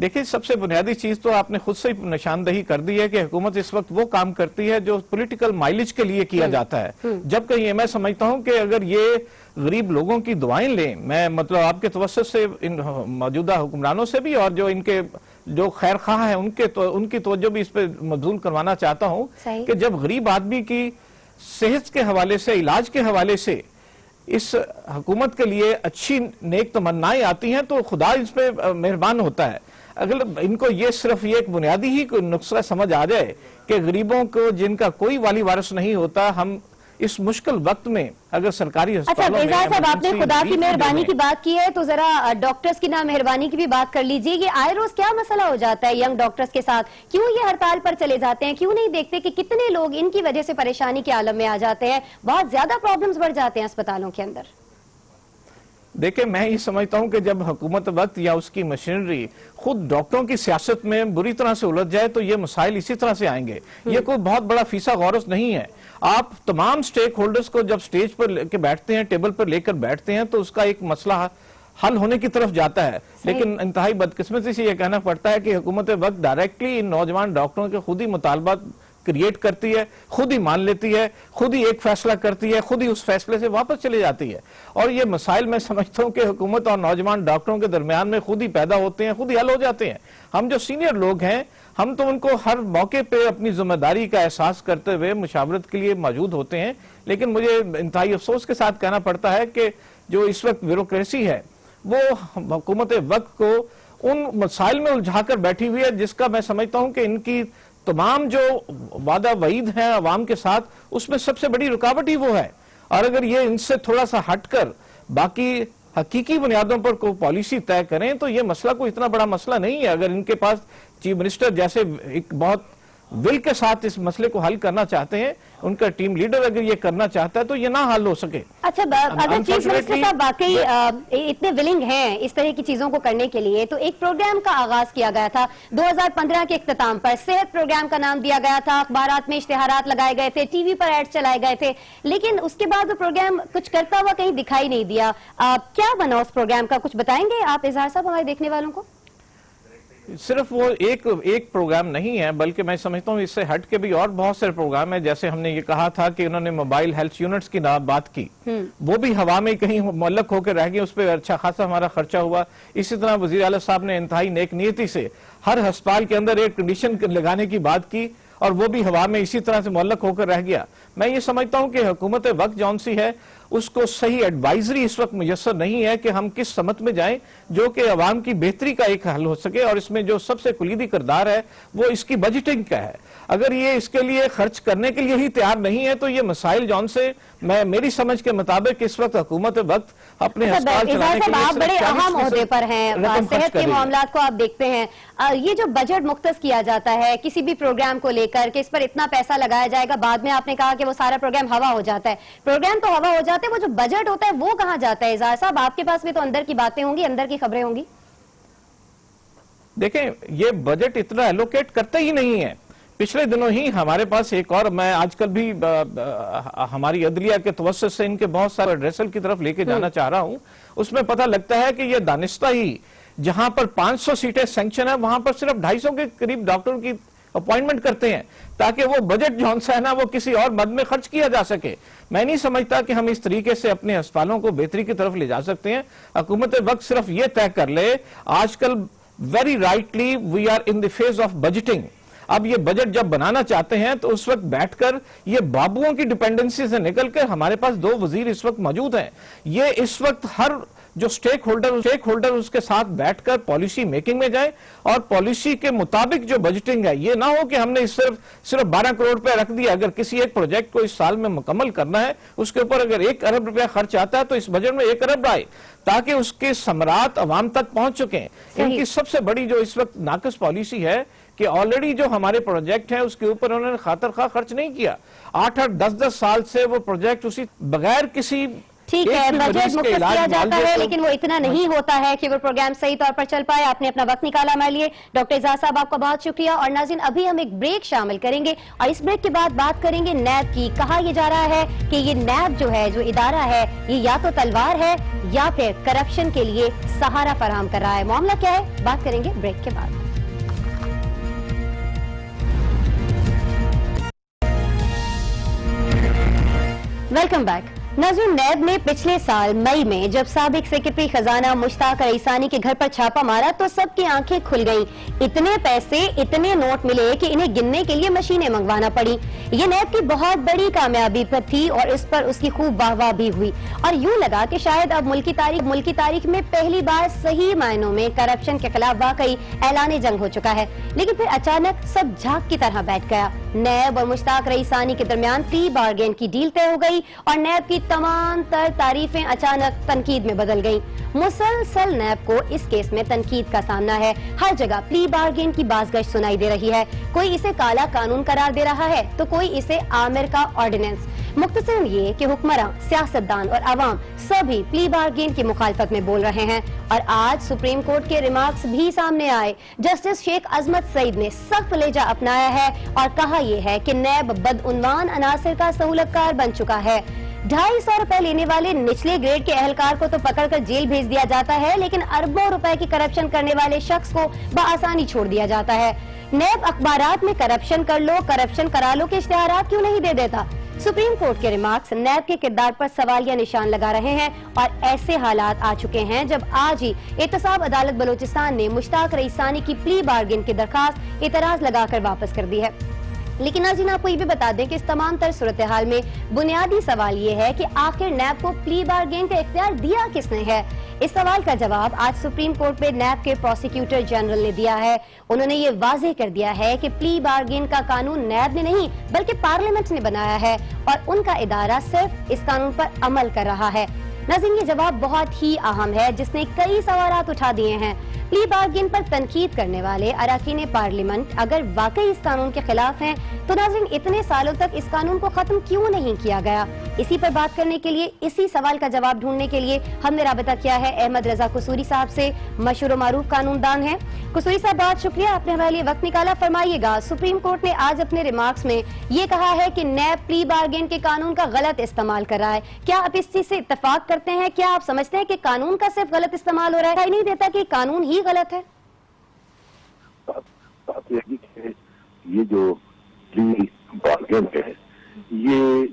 دیکھیں سب سے بنیادی چیز تو آپ نے خود سے نشاندہی کر دی ہے کہ حکومت اس وقت وہ کام کرتی ہے جو پولیٹیکل مائلیج کے لیے کیا جاتا ہے، جبکہ یہ میں سمجھتا ہوں کہ اگر یہ غریب لوگوں کی دعائیں لیں، میں مطلب آپ کے توسط سے ان موجودہ حکمرانوں سے بھی اور جو ان کے جو خیر خواہ ہیں ان کی توجہ بھی اس پہ مبذول کروانا چاہتا ہوں کہ جب غریب آدمی کی صحت کے حوالے سے، علاج کے حوالے سے اس حکومت کے لیے اچھی نیک تمنائیں آتی ہیں تو خدا اس پہ مہربان ہوتا ہے۔ اگر ان کو یہ صرف یہ ایک بنیادی ہی کوئی نقصہ سمجھ آ جائے کہ غریبوں کو جن کا کوئی والی وارث نہیں ہوتا، ہم اس مشکل وقت میں اگر سرکاری ہسپتالوں میں اعزاز صاحب آپ نے خدا کی مہربانی کی بات کی ہے تو ذرا ڈاکٹرز کی مہربانی کی بھی بات کر لیجئے۔ یہ آئے روز کیا مسئلہ ہو جاتا ہے ینگ ڈاکٹرز کے ساتھ؟ کیوں یہ ہڑتال پر چلے جاتے ہیں؟ کیوں نہیں دیکھتے کہ کتنے لوگ ان کی وجہ سے پریشانی کے عالم میں آ جاتے ہیں؟ بہت زیادہ پرابلمز بڑھ جاتے ہیں اسپتالوں کے اندر۔ دیکھیں میں یہ سمجھتا ہوں کہ جب حکومت وقت یا اس کی مشینری خود ڈاکٹروں کی سیاست میں بری طرح سے الجھ جائے تو یہ مسائل اسی طرح سے آئیں گے۔ یہ کوئی بہت بڑا فیصہ غورض نہیں ہے۔ آپ تمام سٹیک ہولڈرز کو جب سٹیج پر لے کے بیٹھتے ہیں، ٹیبل پر لے کر بیٹھتے ہیں تو اس کا ایک مسئلہ حل ہونے کی طرف جاتا ہے، لیکن انتہائی بدقسمتی سے یہ کہنا پڑتا ہے کہ حکومت وقت ڈائریکٹلی ان نوجوان ڈاکٹروں کے خود ہی مطالبات کریٹ کرتی ہے، خود ہی مان لیتی ہے، خود ہی ایک فیصلہ کرتی ہے، خود ہی اس فیصلے سے واپس چلے جاتی ہے، اور یہ مسائل میں سمجھتا ہوں کہ حکومت اور نوجوان ڈاکٹروں کے درمیان میں خود ہی پیدا ہوتے ہیں، خود ہی حل ہو جاتے ہیں۔ ہم جو سینئر لوگ ہیں ہم تو ان کو ہر موقع پہ اپنی ذمہ داری کا احساس کرتے ہوئے مشاورت کے لیے موجود ہوتے ہیں، لیکن مجھے انتہائی افسوس کے ساتھ کہنا پڑتا ہے کہ جو اس وقت بیوروکریسی ہے وہ حکومت وقت کو ان مسائل میں الجھا کر بیٹھی ہوئی ہے جس کا میں سمجھتا ہوں کہ ان کی تمام جو وعدہ وعید ہیں عوام کے ساتھ اس میں سب سے بڑی رکاوٹ ہی وہ ہے، اور اگر یہ ان سے تھوڑا سا ہٹ کر باقی حقیقی بنیادوں پر کوئی پالیسی طے کریں تو یہ مسئلہ کوئی اتنا بڑا مسئلہ نہیں ہے۔ اگر ان کے پاس چیف منسٹر جیسے ایک بہت ول کے ساتھ اس مسئلے کو حل کرنا چاہتے ہیں، ان کا ٹیم لیڈر اگر یہ کرنا چاہتا ہے تو یہ نہ حل ہو سکے۔ اچھا اگر چیف منسٹر صاحب واقعی اتنے ولنگ ہیں اس طرح کی چیزوں کو کرنے کے لیے تو ایک پروگرام کا آغاز کیا گیا تھا 2015 کے اختتام پر، صحت پروگرام کا نام دیا گیا تھا، اخبارات میں اشتہارات لگائے گئے تھے، ٹی وی پر ایڈ چلائے گئے تھے، لیکن اس کے بعد وہ پروگرام کچھ کرتا ہوا کہیں دکھائی نہیں دیا۔ کیا بنا اس پروگرام کا، کچھ بتائیں گے آپ اظہار صاحب ہمارے دیکھنے والوں کو؟ صرف وہ ایک پروگرام نہیں ہے بلکہ میں سمجھتا ہوں اس سے ہٹ کے بھی اور بہت سارے پروگرام ہیں، جیسے ہم نے یہ کہا تھا کہ انہوں نے موبائل ہیلتھ یونٹس کی بات کی، وہ بھی ہوا میں کہیں معلق ہو کے رہ گئی، اس پہ اچھا خاصا ہمارا خرچہ ہوا۔ اسی طرح وزیر اعلیٰ صاحب نے انتہائی نیک نیتی سے ہر ہسپتال کے اندر ایک کنڈیشن لگانے کی بات کی اور وہ بھی ہوا میں اسی طرح سے معلق ہو کر رہ گیا۔ میں یہ سمجھتا ہوں کہ حکومت وقت جون سی ہے اس کو صحیح ایڈوائزری اس وقت میسر نہیں ہے کہ ہم کس سمت میں جائیں جو کہ عوام کی بہتری کا ایک حل ہو سکے، اور اس میں جو سب سے کلیدی کردار ہے وہ اس کی بجٹنگ کا ہے۔ اگر یہ اس کے لیے خرچ کرنے کے لیے ہی تیار نہیں ہے تو یہ مسائل جون سے میری سمجھ کے مطابق اس وقت حکومت وقت اپنے ہسپتال چلانے کے لیے آپ بڑے اہم عہدے پر ہیں، صحت کے معاملات کو آپ دیکھتے ہیں، یہ جو بجٹ مختص کیا جاتا ہے کسی بھی پروگرام کو لے کر کہ اس پر اتنا پیسہ لگایا جائے گا، بعد میں آپ نے کہا کہ وہ سارا پروگرام ہوا ہو جاتا ہے، پروگرام تو ہوا ہو جاتا ہے، وہ جو بجٹ ہوتا ہے وہ کہاں جاتا ہے؟ اظہار صاحب آپ کے پاس بھی تو اندر کی باتیں ہوں گی، اندر کی خبریں ہوں گی۔ دیکھیں یہ بجٹ اتنا ایلوکیٹ کرتے ہی نہیں ہے۔ پچھلے دنوں ہی ہمارے پاس ایک اور، میں آج کل بھی ہماری عدلیہ کے توسط سے ان کے بہت سارے ایڈریسل کی طرف لے کے جانا چاہ رہا ہوں، اس میں پتہ لگتا ہے کہ یہ دانستہ ہی جہاں پر 500 سیٹیں سینکشن ہیں وہاں پر صرف 250 کے قریب ڈاکٹروں کی اپوائنٹمنٹ کرتے ہیں تاکہ وہ بجٹ جون سا ہے نا وہ کسی اور مد میں خرچ کیا جا سکے۔ میں نہیں سمجھتا کہ ہم اس طریقے سے اپنے ہسپتالوں کو بہتری کی طرف لے جا سکتے ہیں۔ حکومت وقت صرف یہ طے کر لے، آج کل very rightly we are in the phase of budgeting, اب یہ بجٹ جب بنانا چاہتے ہیں تو اس وقت بیٹھ کر یہ بابوؤں کی ڈیپینڈنسی سے نکل کر ہمارے پاس 2 وزیر اس وقت موجود ہیں، یہ اس وقت ہر جو سٹیک ہولڈر اس کے ساتھ بیٹھ کر پالیسی میکنگ میں جائیں اور پالیسی کے مطابق جو بجٹنگ ہے، یہ نہ ہو کہ ہم نے صرف 12 کروڑ روپے رکھ دیا۔ اگر کسی ایک پروجیکٹ کو اس سال میں مکمل کرنا ہے اس کے اوپر اگر 1 ارب روپیہ خرچ آتا ہے تو اس بجٹ میں 1 ارب آئے تاکہ اس کے ثمرات عوام تک پہنچ چکیں۔ ان کی سب سے بڑی جو اس وقت ناقص پالیسی ہے کہ آلریڈی جو ہمارے پروجیکٹ ہیں اس کے اوپر انہوں نے خاطر خواہ خرچ نہیں کیا، 8-10 سال سے وہ پروجیکٹ اسی بغیر کسی ٹھیک ہے، بجٹ مختص کیا جاتا ہے لیکن وہ اتنا نہیں ہوتا ہے کہ وہ پروگرام صحیح طور پر چل پائے. آپ نے اپنا وقت نکالا ہمارے لیے. ڈاکٹر اعجاز صاحب آپ کا بہت شکریہ. اور ناظرین ابھی ہم ایک بریک شامل کریں گے اور اس بریک کے بعد بات کریں گے نیب کی. کہا یہ جا رہا ہے کہ یہ نیب جو ہے، جو ادارہ ہے، یہ یا تو تلوار ہے یا پھر کرپشن کے لیے سہارا فراہم کر رہا ہے. معاملہ کیا ہے، بات کریں گے بریک کے بعد. Welcome back. ناظرین، نیب نے پچھلے سال مئی میں جب سابق سیکرٹری خزانہ مشتاق رئیسانی کے گھر پر چھاپا مارا تو سب کی آنکھیں کھل گئیں. اتنے پیسے، اتنے نوٹ ملے کہ انہیں گننے کے لیے مشینیں منگوانا پڑی. یہ نیب کی بہت بڑی کامیابی پر تھی اور اس پر اس کی خوب واہ واہ بھی ہوئی اور یوں لگا کہ شاید اب ملکی تاریخ میں پہلی بار صحیح معنوں میں کرپشن کے خلاف واقعی اعلان جنگ ہو چکا ہے. لیکن پھر اچانک سب جھاگ کی طرح بیٹھ گیا. نیب اور مشتاق رئیسانی کے درمیان پلی بارگین کی ڈیل طے ہو گئی اور نیب کی تمام تر تعریفیں اچانک تنقید میں بدل گئیں. مسلسل نیب کو اس کیس میں تنقید کا سامنا ہے. ہر جگہ پلی بارگین کی بازگشت سنائی دے رہی ہے. کوئی اسے کالا قانون قرار دے رہا ہے تو کوئی اسے عامر کا آرڈیننس. مختصراً یہ کہ حکمراں، سیاستدان اور عوام سبھی پلی بارگین کی مخالفت میں بول رہے ہیں. اور آج سپریم کورٹ کے ریمارکس بھی سامنے آئے. جسٹس شیخ عظمت سعید نے سخت لہجہ اپنایا ہے اور کہا یہ ہے کہ نیب بدعنوان عناصر کا سہولت کار بن چکا ہے. 250 روپے لینے والے نچلے گریڈ کے اہلکار کو تو پکڑ کر جیل بھیج دیا جاتا ہے لیکن اربوں روپے کی کرپشن کرنے والے شخص کو بآسانی چھوڑ دیا جاتا ہے. نیب اخبارات میں کرپشن کر لو، کرپشن کرا لو کے اشتہارات کیوں نہیں دے دیتا؟ سپریم کورٹ کے ریمارکس نیب کے کردار پر سوالیہ نشان لگا رہے ہیں اور ایسے حالات آ چکے ہیں جب آج ہی احتساب عدالت بلوچستان نے مشتاق رئیسانی کی پلی بارگین کی درخواست اعتراض لگا کر واپس کر دی ہے. لیکن ناظرین آپ کو یہ بھی بتا دیں کہ اس تمام تر صورتحال میں بنیادی سوال یہ ہے کہ آخر نیب کو پلی بارگین کا اختیار دیا کس نے ہے؟ اس سوال کا جواب آج سپریم کورٹ میں نیب کے پروسیکیوٹر جنرل نے دیا ہے. انہوں نے یہ واضح کر دیا ہے کہ پلی بارگین کا قانون نیب نے نہیں بلکہ پارلیمنٹ نے بنایا ہے اور ان کا ادارہ صرف اس قانون پر عمل کر رہا ہے. ناظرین یہ جواب بہت ہی اہم ہے جس نے کئی سوالات اٹھا دیے ہیں. پلی بارگین پر تنقید کرنے والے اراکین پارلیمنٹ اگر واقعی اس قانون کے خلاف ہیں تو ناظرین اتنے سالوں تک اس قانون کو ختم کیوں نہیں کیا گیا؟ اسی پر بات کرنے کے لیے، اسی سوال کا جواب ڈھونڈنے کے لیے ہم نے رابطہ کیا ہے احمد رضا قصوری صاحب سے. مشہور و معروف قانون دان ہیں. قصوری صاحب بہت شکریہ، آپ نے ہمارے لیے وقت نکالا. فرمائیے گا، سپریم کورٹ نے آج اپنے ریمارکس میں یہ کہا ہے کہ نیب پلی بارگین کے قانون کا غلط استعمال کر رہا ہے. کیا آپ اس چیز سے اتفاق کرتے ہیں؟ کیا آپ سمجھتے ہیں کہ قانون کا صرف غلط استعمال ہو رہا ہے؟ دکھائی نہیں دیتا کہ قانون ہی غلط ہے؟ یہ جو پلی بارگین ہے، یہ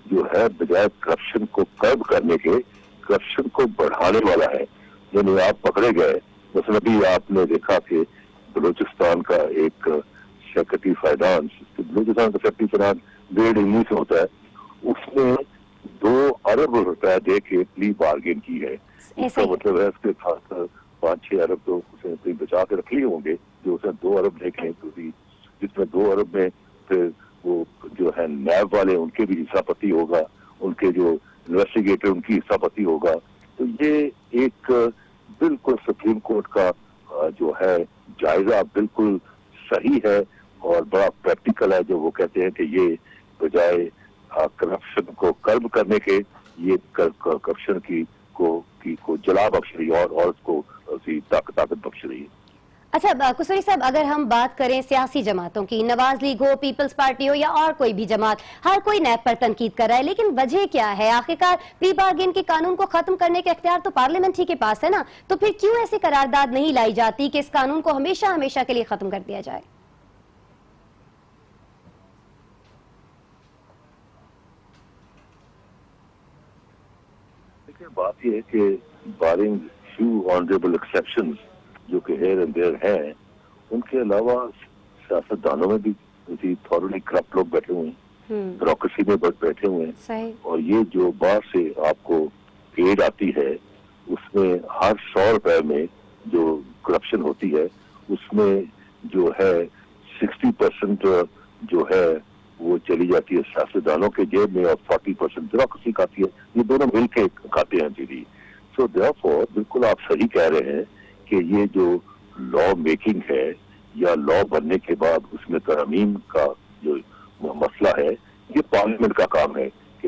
جو ہے بجائے کرپشن کو کرب کرنے کے کرپشن کو بڑھانے والا ہے. یعنی آپ پکڑے گئے، مثلا ابھی آپ نے دیکھا کہ بلوچستان کا ایک سیکرٹری فائنانس، بلوچستان کا سیکرٹری فائنانس گریڈ 19 سے ہوتا ہے، اس نے 2 ارب روپے دے کے پلی بارگین کی ہے. اس کا مطلب ہے اس کے ساتھ 5-6 ارب تو اس نے بچا کے رکھ لیے ہوں گے جو اس نے 2 ارب لے کے، جس میں 2 ارب میں پھر وہ جو ہے نیب والے ان کے بھی حصہ پتی ہوگا، ان کے جو انویسٹیگیٹر ان کی حصہ پتی ہوگا. تو یہ ایک بالکل سپریم کورٹ کا جو ہے جائزہ بالکل صحیح ہے اور بڑا پریکٹیکل ہے جو وہ کہتے ہیں کہ یہ بجائے کرپشن کو کرب کرنے کے یہ کرپشن کو جلا بخش رہی ہے اور اس کو طاقت بخش رہی ہے. اچھا قصوری صاحب، اگر ہم بات کریں سیاسی جماعتوں کی، نواز لیگ ہو، پیپلز پارٹی ہو یا اور کوئی بھی جماعت، ہر کوئی نیب پر تنقید کر رہا ہے، لیکن وجہ کیا ہے؟ آخرکار پلی بارگین کے قانون کو ختم کرنے کے اختیار تو پارلیمنٹ ہی کے پاس ہے نا، تو پھر کیوں ایسی قرارداد نہیں لائی جاتی کہ اس قانون کو ہمیشہ کے لیے ختم کر دیا جائے؟ دیکھیں، بات یہ ہے کہ بارنگ فیو آنریبل ایکسیپشنز جو کہ ہیئر اینڈ دیئر ہیں، ان کے علاوہ سیاستدانوں میں بھی تھورلی کرپٹ لوگ بیٹھے ہوئے ہیں، بیوروکریسی میں بیٹھے ہوئے ہیں. اور یہ جو باہر سے آپ کو ایڈ آتی ہے اس میں ہر 100 روپے میں جو کرپشن ہوتی ہے اس میں جو ہے 60% جو ہے وہ چلی جاتی ہے سیاستدانوں کے جیب میں اور 40% بیوروکریسی کھاتی ہے. یہ دونوں مل کے کھاتے ہیں جی. سو دیئرفور بالکل آپ صحیح کہہ رہے ہیں کہ یہ جو لا میکنگ ہے یا لا بننے کے بعد اس میں ترمیم کا جو مسئلہ ہے، یہ پارلیمنٹ کا کام ہے کہ